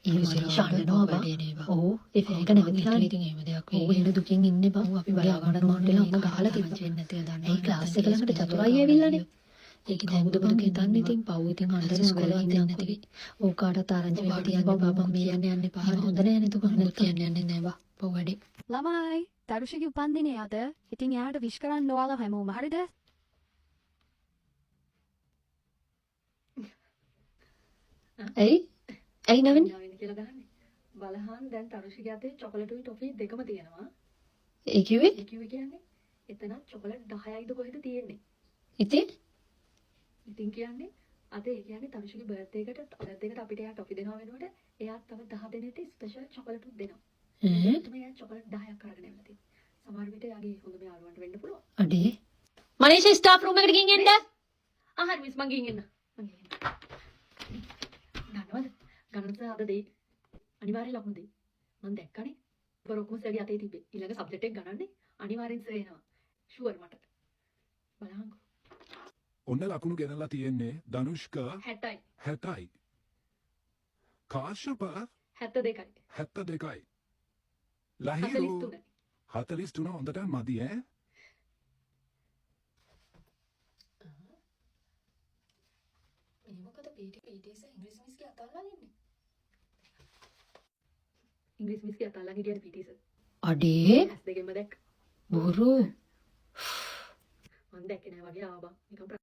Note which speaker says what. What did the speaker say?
Speaker 1: ඒ විශේෂණනවා බා. ඔව් ඒක නැවතිලා ඉතින් එහෙම දෙයක් වෙයි. ඔව් එහෙම දුකින් ඉන්නේ බා. ඔව් අපි බලාගෙන මොන්ටලා අම්ම ගහලා තිබ්බා. වෙන්නේ නැතිව දන්නවා. ඒ ක්ලාස් එක ළඟට චතුරායි ඇවිල්ලානේ. ඒක දැන් බුදු හිතන්නේ ඉතින් පව් ඉතින් අnder ඉස්කෝලේ යන්නේ නැති. ඕක කාටත් ආරංචි වෙලා තියන්න බා මේ යන්න එපා. හොඳ නෑ නේද කොහොමද කියන්නේ යන්නේ නෑ බා. පව් වැඩි.
Speaker 2: ළමයි තරුෂිගේ උපන්දිනේ අද. ඉතින් එයාට විශ් කරන්න ඕවා හැමෝම හරිද?
Speaker 1: ඇයි නවින්
Speaker 3: කියලා ගහන්නේ. බලහන් දැන් තරුෂිගේ අතේ චොකලටුයි ටොෆි දෙකම තියෙනවා.
Speaker 1: ඒ කිව්වේ
Speaker 3: කියන්නේ එතන චොකලට් 10යිද කොහෙද තියෙන්නේ.
Speaker 1: ඉතින්
Speaker 3: කියන්නේ අද ඒ කියන්නේ තරුෂිගේ බර්ත්ඩේ එකට බර්ත්ඩේ එකට අපිට එයා ටොෆි දෙනවා වෙනකොට එයා තව 10 දෙනෙක්ට ස්පෙෂල් චොකලට් උත් දෙනවා. එයා චොකලට් 10ක් අරගෙන එන්න තියෙනවා. සමහර විට යාගේ හොඳම යාළුවන්ට වෙන්න පුළුවන්.
Speaker 1: අඩේ මනීෂ ස්ටාෆ් රූම් එකට ගිහින් එන්න.
Speaker 3: හරි මිස් මං ගිහින් එන්න. දන්නවද? ගණන්ත අද දෙයි. අනිවාර්යෙන් ලකුණු දෙයි. මං දැක්කනේ. බරොක්කම සර්ගේ අතේ තිබ්බේ. ඊළඟ සබ්ජෙක්ට් එක ගණන්නේ අනිවාර්යෙන් සර් එනවා. ෂුවර් මට. බලහන්කෝ.
Speaker 4: ඔන්න ලකුණු ගෙනලා තියෙන්නේ ධනුෂ්ක
Speaker 3: 60යි.
Speaker 4: 60යි. කාශ්‍යප
Speaker 3: 72යි.
Speaker 4: 72යි. ලහිරු 43 හොඳට මදි ඈ.
Speaker 1: මේ මොකද පීටීස් ඉංග්‍රීසි මිස් කිය අතල්ලා ඉන්නේ.
Speaker 3: ඉංග්‍රීසි මිස් කිය අතල්ලා ගියද පීටීස්.
Speaker 1: අඩේ
Speaker 3: ඇස් දෙකෙන්ම දැක්ක.
Speaker 1: බොරු
Speaker 3: මං දැක්කේ නෑ වගේ ආවා බං. නිකන්